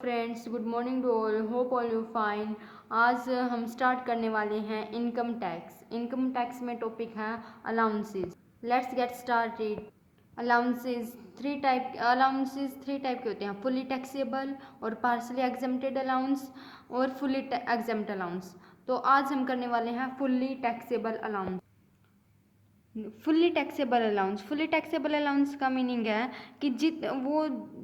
Friends, good morning to all, hope all you fine. आज हम start करने वाले हैं इनकम टैक्स। इनकम टैक्स में टॉपिक है allowances. Let's get started. Allowances three type के होते हैं, फुली टैक्सेबल और पार्सली एग्जेम्प्टेड अलाउंस और फुली एग्जेम्प्ट अलाउंस। तो आज हम करने वाले हैं fully taxable allowance. Fully taxable allowance का मीनिंग है कि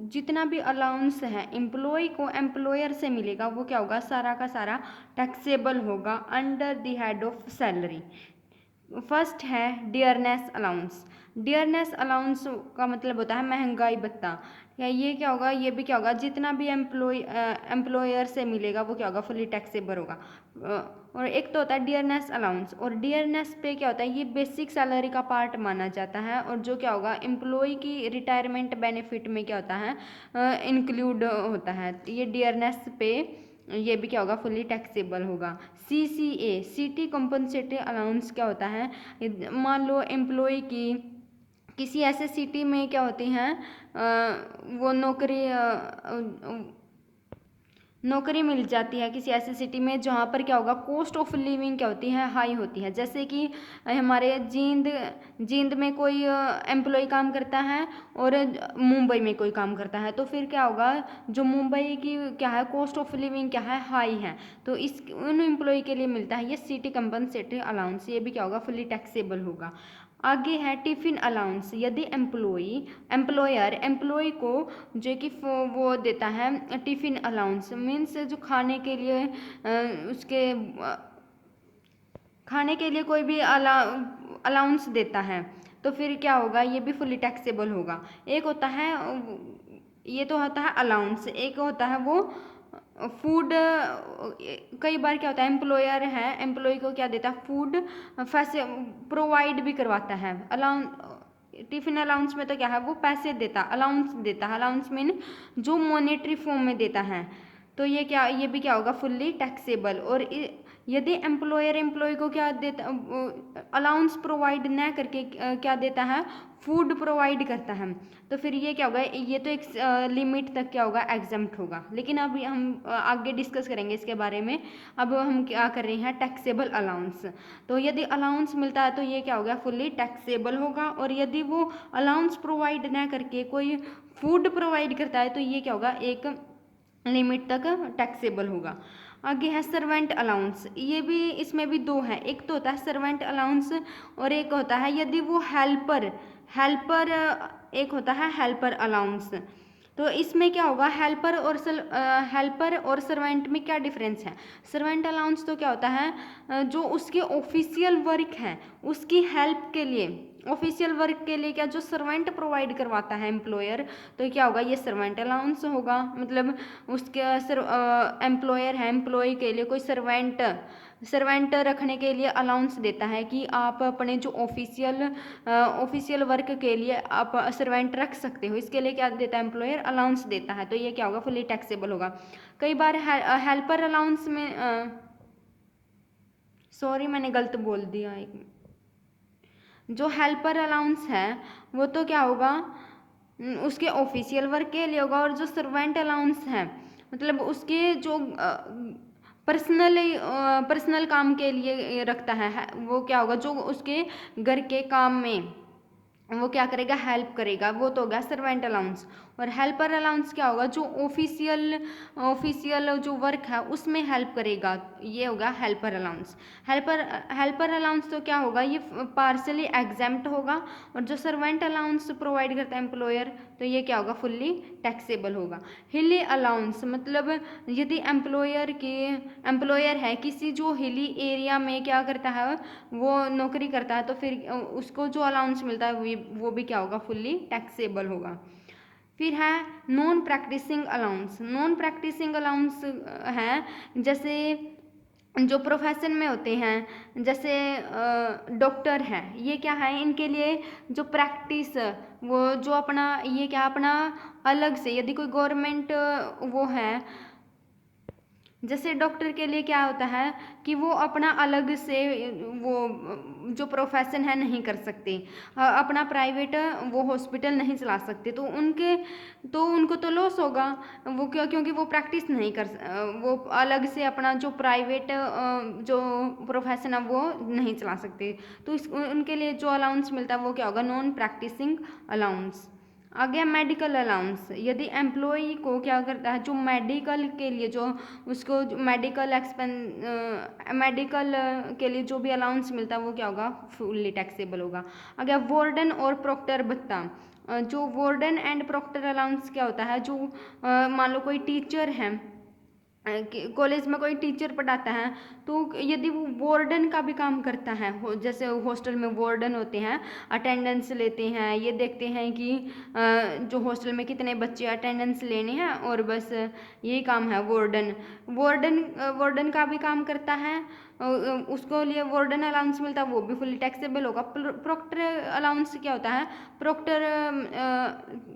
जितना भी अलाउंस है एम्प्लॉय को एम्प्लॉयर से मिलेगा वो क्या होगा, सारा का सारा टैक्सेबल होगा under the head of salary. First है डियरनेस अलाउंस। डियरनेस अलाउंस का मतलब होता है महंगाई भत्ता। या ये क्या होगा, ये भी क्या होगा, जितना भी एम्प्लॉयर से मिलेगा वो क्या होगा, फुली टैक्सेबल होगा। और एक तो होता है डियरनेस अलाउंस, और डियरनेस पे क्या होता है, ये बेसिक सैलरी का पार्ट माना जाता है और जो क्या होगा एम्प्लॉय की रिटायरमेंट बेनिफिट में क्या होता है, इंक्लूड होता है। ये डियरनेस पे ये भी क्या होगा, फुली टैक्सेबल होगा। CCA सिटी कॉम्पनसेटरी अलाउंस क्या होता है, मान लो एम्प्लॉय की किसी ऐसे सिटी में क्या होती हैं, वो नौकरी मिल जाती है किसी ऐसी सिटी में जहाँ पर क्या होगा, कॉस्ट ऑफ लिविंग क्या होती है, हाई होती है। जैसे कि हमारे जींद में कोई एम्प्लॉय काम करता है और मुंबई में कोई काम करता है, तो फिर क्या होगा, जो मुंबई की क्या है कॉस्ट ऑफ लिविंग क्या है, हाई है, तो इस उन एम्प्लॉय के लिए मिलता है ये सिटी कंपनसेटरी अलाउंस। ये भी क्या होगा, फुली टैक्सेबल होगा। आगे है टिफिन अलाउंस। यदि एम्प्लॉयर एम्प्लॉय को जो कि वो देता है टिफिन अलाउंस, मीन्स जो खाने के लिए उसके खाने के लिए कोई भी अलाउंस देता है, तो फिर क्या होगा, ये भी फुली टैक्सेबल होगा। एक होता है, ये तो होता है अलाउंस, एक होता है वो फूड। कई बार क्या होता है, एम्प्लॉयर है एम्प्लॉय को क्या देता है, फूड फैसे प्रोवाइड भी करवाता है। टिफिन अलाउंस में तो क्या है, वो पैसे देता, अलाउंस देता है। अलाउंस मीन जो मॉनेटरी फॉर्म में देता है, तो ये भी क्या होगा, फुल्ली टैक्सेबल। और यदि एम्प्लॉयर एम्प्लॉय को क्या देता, अलाउंस प्रोवाइड न करके क्या देता है, फूड प्रोवाइड करता है, तो फिर ये क्या होगा, ये तो एक लिमिट तक क्या होगा, एग्जम्प्ट होगा। लेकिन अब हम आगे डिस्कस करेंगे इसके बारे में। अब हम क्या कर रहे हैं, टैक्सेबल अलाउंस। तो यदि अलाउंस मिलता है तो ये क्या होगा, फुल्ली टैक्सेबल होगा। और यदि वो अलाउंस प्रोवाइड न करके कोई फूड प्रोवाइड करता है तो ये क्या होगा, एक लिमिट तक टैक्सेबल होगा। आगे है सर्वेंट अलाउंस। ये भी, इसमें भी दो है, एक तो होता है सर्वेंट अलाउंस और एक होता है यदि वो हेल्पर हेल्पर एक होता है हेल्पर अलाउंस। तो इसमें क्या होगा, हेल्पर और सर्वेंट में क्या डिफरेंस है। सर्वेंट अलाउंस तो क्या होता है, जो उसके ऑफिशियल वर्क है उसकी हेल्प के लिए, ऑफिशियल वर्क के लिए क्या जो सर्वेंट प्रोवाइड करवाता है एम्प्लॉयर, तो क्या होगा, ये सर्वेंट अलाउंस होगा। मतलब उसके एम्प्लॉयर है एम्प्लॉय के लिए कोई सर्वेंट रखने के लिए अलाउंस देता है कि आप अपने जो ऑफिशियल वर्क के लिए आप सर्वेंट रख सकते हो, इसके लिए क्या देता है, एम्प्लॉयर अलाउंस देता है। तो ये क्या होगा, फुली टैक्सेबल होगा। कई बार हेल्पर अलाउंस में सॉरी मैंने गलत बोल दिया, जो हेल्पर अलाउंस है वो तो क्या होगा, उसके ऑफिशियल वर्क के लिए होगा। और जो सर्वेंट अलाउंस है मतलब उसके जो पर्सनल काम के लिए रखता है, वो क्या होगा, जो उसके घर के काम में वो क्या करेगा, हेल्प करेगा, वो तो होगा सर्वेंट अलाउंस। और हेल्पर अलाउंस क्या होगा, जो ऑफिशियल जो वर्क है उसमें हेल्प करेगा, ये होगा हेल्पर अलाउंस। हेल्पर अलाउंस तो क्या होगा, ये पार्सली एग्जेम्प्ट होगा। और जो सर्वेंट अलाउंस प्रोवाइड करता है एम्प्लॉयर, तो ये क्या होगा, फुल्ली टैक्सेबल होगा। हिली अलाउंस मतलब यदि एम्प्लॉयर है किसी जो हिली एरिया में क्या करता है, वो नौकरी करता है, तो फिर उसको जो अलाउंस मिलता है वो भी क्या होगा, फुल्ली टैक्सेबल होगा। फिर है non practising allowance. Non practising allowance है जैसे जो प्रोफेशन में होते हैं, जैसे डॉक्टर हैं, ये क्या है, इनके लिए जो प्रैक्टिस वो जो अपना ये क्या अपना अलग से, यदि कोई गवर्नमेंट वो है जैसे डॉक्टर के लिए क्या होता है कि वो अपना अलग से वो जो प्रोफेशन है नहीं कर सकते, अपना प्राइवेट वो हॉस्पिटल नहीं चला सकते, तो उनको तो लॉस होगा। वो क्योंकि वो प्रैक्टिस नहीं वो अलग से अपना जो प्राइवेट जो प्रोफेशन है वो नहीं चला सकते। तो उनके लिए जो अलाउंस मिलता है वो क्या होगा, नॉन प्रैक्टिसिंग अलाउंस। आ गया मेडिकल अलाउंस। यदि एम्प्लॉई को क्या करता है, जो मेडिकल के लिए जो उसको मेडिकल के लिए जो भी अलाउंस मिलता है वो क्या होगा, फुल्ली टैक्सेबल होगा। आ गया वार्डन और प्रोक्टर भत्ता। जो वार्डन एंड प्रोक्टर अलाउंस क्या होता है, जो मान लो कोई टीचर है, कॉलेज में कोई टीचर पढ़ाता है, तो यदि वो वार्डन का भी काम करता है, जैसे हॉस्टल में वार्डन होते हैं, अटेंडेंस लेते हैं, ये देखते हैं कि जो हॉस्टल में कितने बच्चे अटेंडेंस लेने हैं, और बस यही काम है वार्डन। वार्डन का भी काम करता है, उसको लिए वार्डन अलाउंस मिलता है, वो भी फुली टैक्सेबल होगा। प्रोक्टर अलाउंस क्या होता है, प्रोक्टर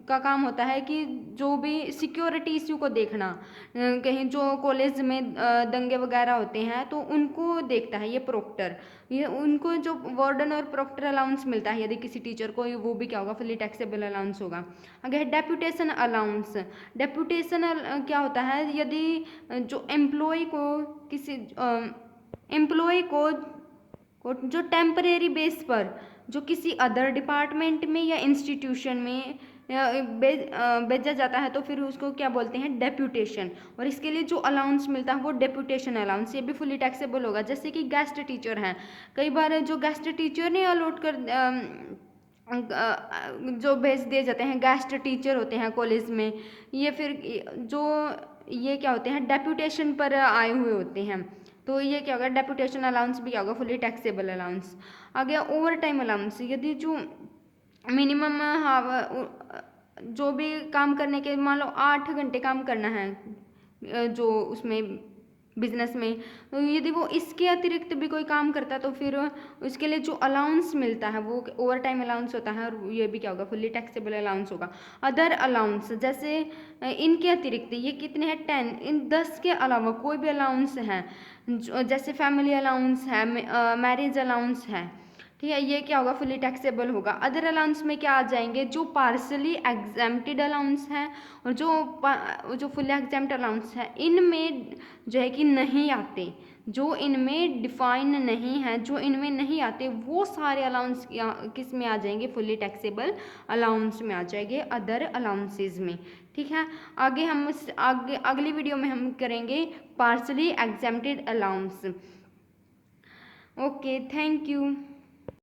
का काम होता है कि जो भी सिक्योरिटी इश्यू को देखना, कहीं जो कॉलेज में दंगे वगैरह होते हैं तो उनको देखता है ये प्रोक्टर। ये उनको जो वार्डन और प्रोक्टर अलाउंस मिलता है यदि किसी टीचर को, वो भी क्या होगा, फुली टैक्सेबल अलाउंस होगा। अगर डेप्यूटेशन अलाउंस, डेप्यूटेशन क्या होता है, यदि जो एम्प्लॉय को किसी एम्प्लॉय को जो टेम्परेरी बेस पर जो किसी अदर डिपार्टमेंट में या इंस्टीट्यूशन में भेजा जाता है, तो फिर उसको क्या बोलते हैं, डेप्यूटेशन। और इसके लिए जो अलाउंस मिलता है वो डेप्यूटेशन अलाउंस, ये भी फुली टैक्सेबल होगा। जैसे कि गेस्ट टीचर हैं, कई बार जो गेस्ट टीचर ने अलॉट कर जो भेज दिए जाते हैं, गेस्ट टीचर होते हैं कॉलेज में, ये फिर जो ये क्या होते हैं, डेप्यूटेशन पर आए हुए होते हैं, तो ये क्या होगा, डेप्यूटेशन अलाउंस भी क्या होगा, फुली टैक्सेबल अलाउंस। आ गया ओवर टाइम अलाउंस। यदि जो मिनिमम जो भी काम करने के, मान लो 8 घंटे काम करना है जो उसमें बिजनेस में, तो यदि वो इसके अतिरिक्त भी कोई काम करता है तो फिर उसके लिए जो अलाउंस मिलता है वो ओवर टाइम अलाउंस होता है, और ये भी क्या होगा, फुल्ली टैक्सेबल अलाउंस होगा। अदर अलाउंस, जैसे इनके अतिरिक्त ये कितने हैं, 10, इन 10 के अलावा कोई भी अलाउंस है, जैसे फैमिली अलाउंस है, मैरिज अलाउंस है, ठीक है, ये क्या होगा, फुली टैक्सेबल होगा। अदर अलाउंस में क्या आ जाएंगे, जो पार्सली एग्जेम्प्टेड अलाउंस है और जो फुली एग्जेम्प्ट अलाउंस है, इनमें जो है कि नहीं आते, जो इनमें डिफाइन नहीं है, जो इनमें नहीं आते, वो सारे अलाउंस किस में आ जाएंगे, फुली टैक्सेबल अलाउंस में आ जाएंगे, अदर अलाउंसेज में। ठीक है, आगे अगली वीडियो में हम करेंगे partially exempted allowance. Okay, thank you.